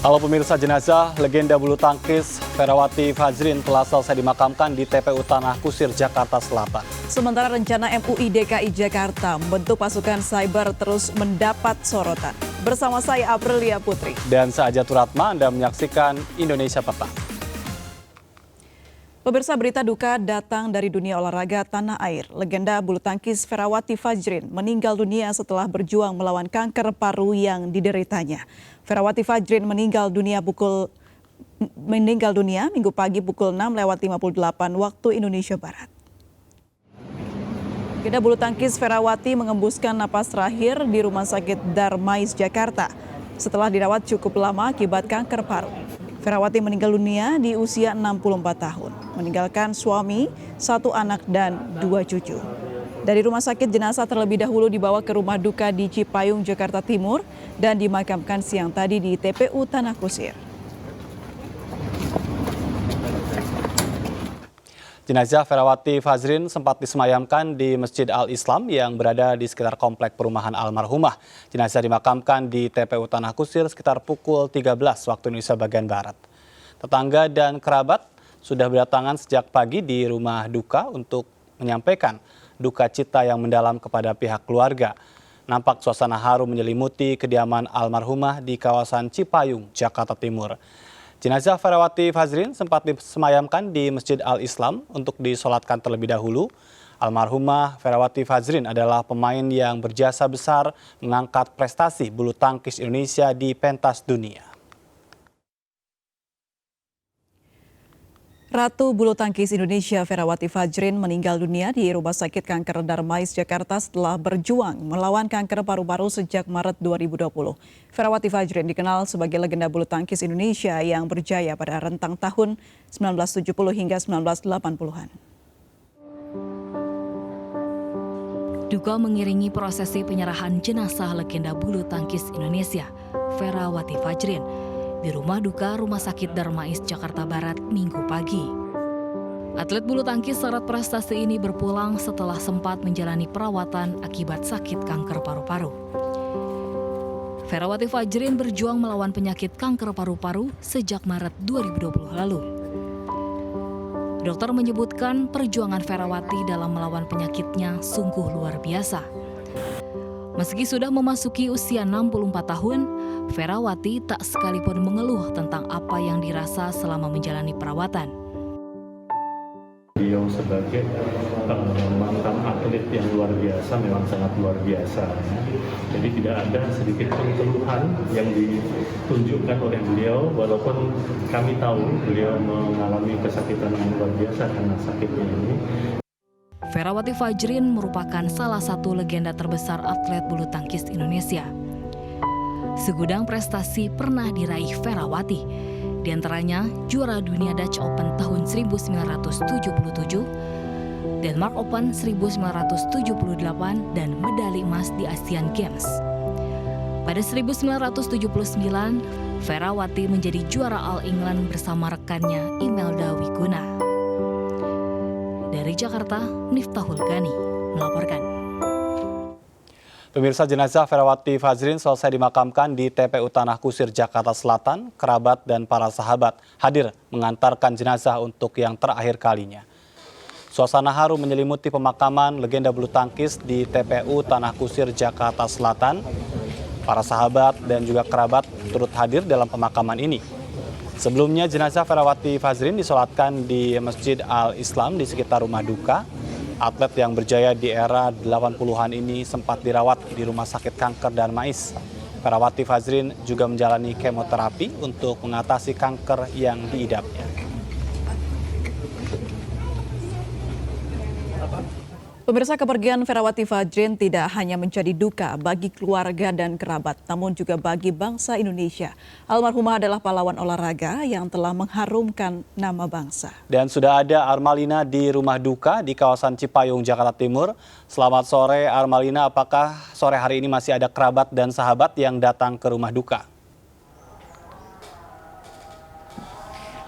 Halo pemirsa, jenazah legenda bulu tangkis Ferawati Fajrin telah selesai dimakamkan di TPU Tanah Kusir, Jakarta Selatan. Sementara rencana MUI DKI Jakarta membentuk pasukan cyber terus mendapat sorotan. Bersama saya Aprilia Putri. Dan saya Aja Turatma, Anda menyaksikan Indonesia Petang. Pemirsa, berita duka datang dari dunia olahraga tanah air. Legenda bulu tangkis Ferawati Fajrin meninggal dunia setelah berjuang melawan kanker paru yang dideritanya. Ferawati Fajrin meninggal dunia Minggu pagi pukul 6:58 waktu Indonesia Barat. Legenda bulu tangkis Ferawati mengembuskan napas terakhir di Rumah Sakit Darmais, Jakarta setelah dirawat cukup lama akibat kanker paru. Ferawati meninggal dunia di usia 64 tahun, meninggalkan suami, 1 anak, dan 2 cucu. Dari rumah sakit, jenazah terlebih dahulu dibawa ke rumah duka di Cipayung, Jakarta Timur, dan dimakamkan siang tadi di TPU Tanah Kusir. Jenazah Ferawati Fajrin sempat disemayamkan di Masjid Al-Islam yang berada di sekitar komplek perumahan almarhumah. Jenazah dimakamkan di TPU Tanah Kusir sekitar pukul 13 waktu Indonesia bagian Barat. Tetangga dan kerabat sudah berdatangan sejak pagi di rumah duka untuk menyampaikan duka cita yang mendalam kepada pihak keluarga. Nampak suasana haru menyelimuti kediaman almarhumah di kawasan Cipayung, Jakarta Timur. Jenazah Ferawati Fajrin sempat disemayamkan di Masjid Al-Islam untuk disolatkan terlebih dahulu. Almarhumah Ferawati Fajrin adalah pemain yang berjasa besar mengangkat prestasi bulu tangkis Indonesia di pentas dunia. Ratu bulu tangkis Indonesia Ferawati Fajrin meninggal dunia di Rumah Sakit Kanker Darmais, Jakarta setelah berjuang melawan kanker paru-paru sejak Maret 2020. Ferawati Fajrin dikenal sebagai legenda bulu tangkis Indonesia yang berjaya pada rentang tahun 1970 hingga 1980-an. Duka mengiringi prosesi penyerahan jenazah legenda bulu tangkis Indonesia, Ferawati Fajrin, di rumah duka Rumah Sakit Darmais, Jakarta Barat, Minggu pagi. Atlet bulu tangkis syarat prestasi ini berpulang setelah sempat menjalani perawatan akibat sakit kanker paru-paru. Ferawati Fajrin berjuang melawan penyakit kanker paru-paru sejak Maret 2020 lalu. Dokter menyebutkan perjuangan Ferawati dalam melawan penyakitnya sungguh luar biasa. Meski sudah memasuki usia 64 tahun, Ferawati tak sekalipun mengeluh tentang apa yang dirasa selama menjalani perawatan. Beliau sebagai mantan atlet yang luar biasa, memang sangat luar biasa. Jadi tidak ada sedikit pun keluhan yang ditunjukkan oleh beliau, walaupun kami tahu beliau mengalami kesakitan yang luar biasa karena sakitnya ini. Ferawati Fajrin merupakan salah satu legenda terbesar atlet bulu tangkis Indonesia. Segudang prestasi pernah diraih Ferawati, di antaranya juara dunia Dutch Open tahun 1977, Denmark Open 1978, dan medali emas di Asian Games. Pada 1979, Ferawati menjadi juara All England bersama rekannya Imelda Wiguna. Dari Jakarta, Miftahul Gani melaporkan. Pemirsa, jenazah Ferawati Fajrin selesai dimakamkan di TPU Tanah Kusir, Jakarta Selatan. Kerabat dan para sahabat hadir mengantarkan jenazah untuk yang terakhir kalinya. Suasana haru menyelimuti pemakaman legenda bulu tangkis di TPU Tanah Kusir, Jakarta Selatan. Para sahabat dan juga kerabat turut hadir dalam pemakaman ini. Sebelumnya jenazah Ferawati Fajrin disolatkan di Masjid Al-Islam di sekitar rumah duka. Atlet yang berjaya di era 80-an ini sempat dirawat di Rumah Sakit Kanker Darmais. Ferawati Fajrin juga menjalani kemoterapi untuk mengatasi kanker yang diidapnya. Pemirsa, kepergian Ferawati Fajrin tidak hanya menjadi duka bagi keluarga dan kerabat, namun juga bagi bangsa Indonesia. Almarhumah adalah pahlawan olahraga yang telah mengharumkan nama bangsa. Dan sudah ada Armalina di rumah duka di kawasan Cipayung, Jakarta Timur. Selamat sore Armalina, apakah sore hari ini masih ada kerabat dan sahabat yang datang ke rumah duka?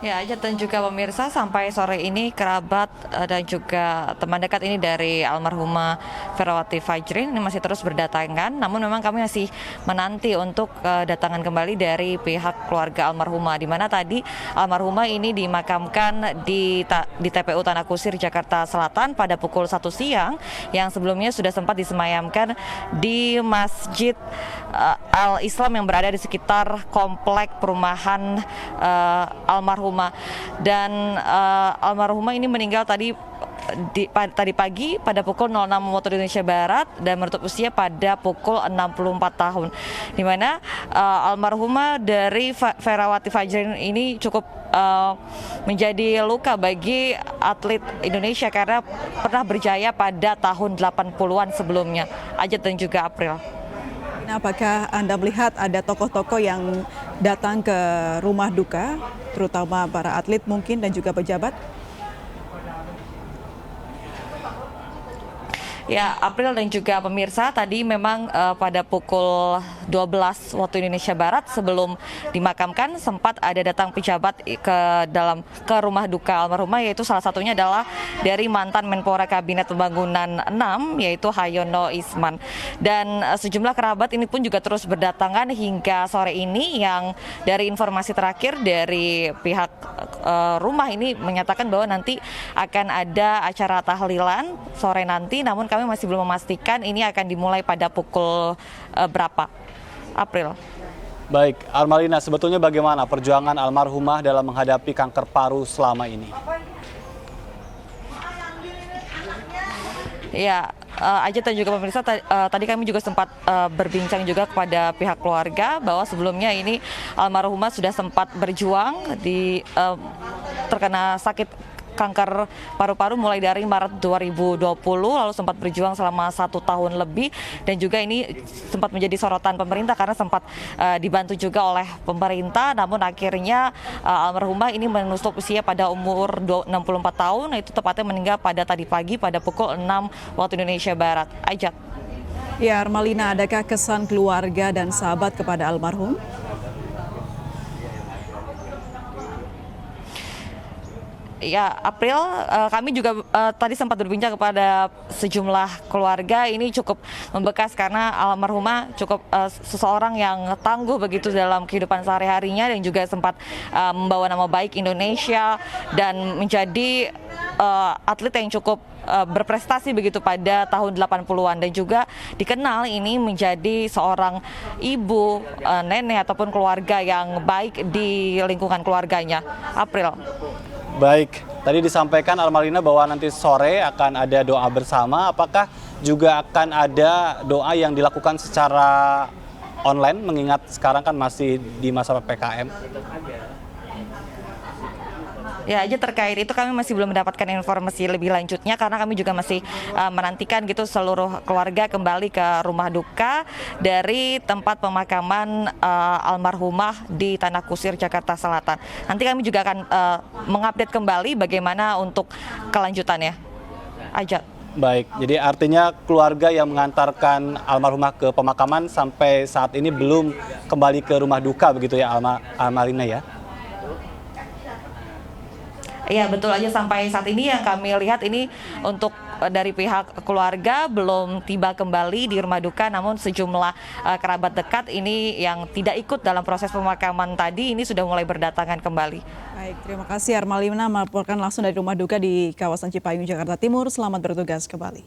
Ya, Ajat dan juga pemirsa, sampai sore ini kerabat dan juga teman dekat ini dari almarhumah Ferawati Fajrin ini masih terus berdatangan. Namun memang kami masih menanti untuk datangan kembali dari pihak keluarga almarhumah, di mana tadi almarhumah ini dimakamkan di TPU Tanah Kusir Jakarta Selatan pada pukul 1 siang, yang sebelumnya sudah sempat disemayamkan di Masjid Al-Islam yang berada di sekitar komplek perumahan almarhumah. Dan almarhumah ini meninggal tadi pagi pada pukul 06 waktu Indonesia Barat dan menutup usia pada pukul 64 tahun. Di mana almarhumah dari Ferawati Fajrin ini cukup menjadi luka bagi atlet Indonesia karena pernah berjaya pada tahun 80-an sebelumnya. Ajat dan juga April. Apakah Anda melihat ada tokoh-tokoh yang datang ke rumah duka, terutama para atlet mungkin dan juga pejabat? Ya, April dan juga pemirsa, tadi memang pada pukul 12 waktu Indonesia Barat sebelum dimakamkan sempat ada datang pejabat ke rumah duka almarhumah, yaitu salah satunya adalah dari mantan Menpora Kabinet Pembangunan 6 yaitu Hayono Isman. Dan sejumlah kerabat ini pun juga terus berdatangan hingga sore ini, yang dari informasi terakhir dari pihak rumah ini menyatakan bahwa nanti akan ada acara tahlilan sore nanti, namun kami masih belum memastikan ini akan dimulai pada pukul berapa. April. Baik, Armalina, sebetulnya bagaimana perjuangan almarhumah dalam menghadapi kanker paru selama ini? Ya, Ajat dan juga pemirsa, tadi kami juga sempat berbincang juga kepada pihak keluarga bahwa sebelumnya ini almarhumah sudah sempat berjuang terkena sakit kanker paru-paru mulai dari Maret 2020, lalu sempat berjuang selama 1 tahun lebih, dan juga ini sempat menjadi sorotan pemerintah karena sempat dibantu juga oleh pemerintah, namun akhirnya almarhumah ini menusuk usia pada umur 64 tahun, itu tepatnya meninggal pada tadi pagi pada pukul 6 waktu Indonesia Barat. Ajak. Ya, Armalina, adakah kesan keluarga dan sahabat kepada almarhum? Ya, April, kami juga tadi sempat berbincang kepada sejumlah keluarga. Ini cukup membekas karena almarhumah cukup seseorang yang tangguh begitu dalam kehidupan sehari-harinya, dan juga sempat membawa nama baik Indonesia dan menjadi atlet yang cukup berprestasi begitu pada tahun 80-an, dan juga dikenal ini menjadi seorang ibu, nenek ataupun keluarga yang baik di lingkungan keluarganya. April. Baik, tadi disampaikan Armalina bahwa nanti sore akan ada doa bersama. Apakah juga akan ada doa yang dilakukan secara online, mengingat sekarang kan masih di masa PPKM? Ya, aja terkait itu kami masih belum mendapatkan informasi lebih lanjutnya karena kami juga masih menantikan gitu seluruh keluarga kembali ke rumah duka dari tempat pemakaman almarhumah di Tanah Kusir Jakarta Selatan. Nanti kami juga akan mengupdate kembali bagaimana untuk kelanjutannya. Ajat. Baik, jadi artinya keluarga yang mengantarkan almarhumah ke pemakaman sampai saat ini belum kembali ke rumah duka begitu ya, Armalina ya? Iya, betul aja, sampai saat ini yang kami lihat ini untuk dari pihak keluarga belum tiba kembali di rumah duka, namun sejumlah kerabat dekat ini yang tidak ikut dalam proses pemakaman tadi ini sudah mulai berdatangan kembali. Baik, terima kasih Armalina melaporkan langsung dari rumah duka di kawasan Cipayung, Jakarta Timur. Selamat bertugas kembali.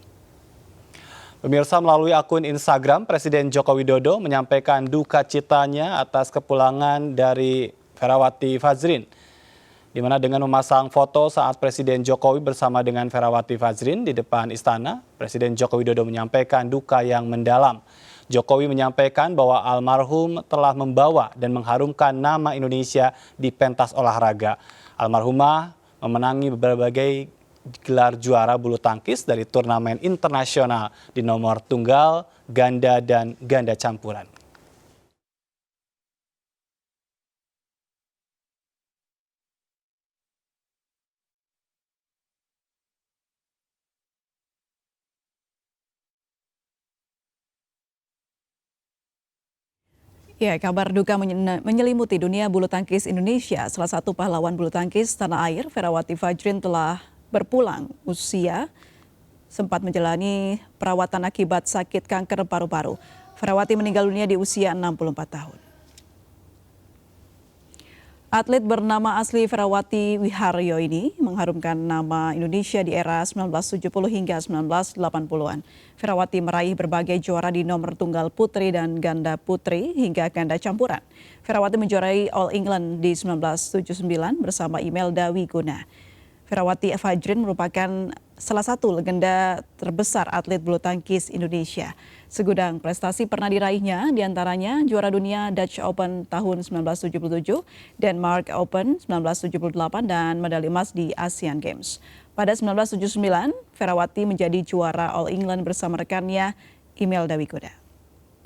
Pemirsa, melalui akun Instagram, Presiden Joko Widodo menyampaikan duka citanya atas kepulangan dari Ferawati Fajrin, di mana dengan memasang foto saat Presiden Jokowi bersama dengan Ferawati Fajrin di depan istana, Presiden Joko Widodo menyampaikan duka yang mendalam. Jokowi menyampaikan bahwa almarhum telah membawa dan mengharumkan nama Indonesia di pentas olahraga. Almarhumah memenangi berbagai gelar juara bulu tangkis dari turnamen internasional di nomor tunggal, ganda, dan ganda campuran. Ya, kabar duka menyelimuti dunia bulu tangkis Indonesia. Salah satu pahlawan bulu tangkis tanah air, Ferawati Fajrin telah berpulang usia, sempat menjalani perawatan akibat sakit kanker paru-paru. Ferawati meninggal dunia di usia 64 tahun. Atlet bernama asli Ferawati Wiharyo ini mengharumkan nama Indonesia di era 1970 hingga 1980-an. Ferawati meraih berbagai juara di nomor tunggal putri dan ganda putri hingga ganda campuran. Ferawati menjuarai All England di 1979 bersama Imelda Wiguna. Ferawati Fajrin merupakan salah satu legenda terbesar atlet bulu tangkis Indonesia. Segudang prestasi pernah diraihnya, diantaranya juara dunia Dutch Open tahun 1977, Denmark Open 1978, dan medali emas di Asian Games. Pada 1979, Ferawati menjadi juara All England bersama rekannya Imelda Wiguna.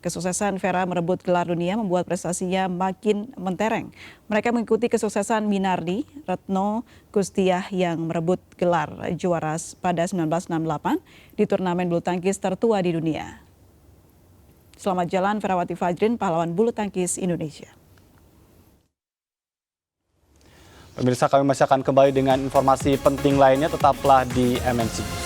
Kesuksesan Vera merebut gelar dunia membuat prestasinya makin mentereng. Mereka mengikuti kesuksesan Minardi, Retno Gustiah yang merebut gelar juara pada 1968 di turnamen bulu tangkis tertua di dunia. Selamat jalan Ferawati Fajrin, pahlawan bulu tangkis Indonesia. Pemirsa, kami masih akan kembali dengan informasi penting lainnya, tetaplah di MNC.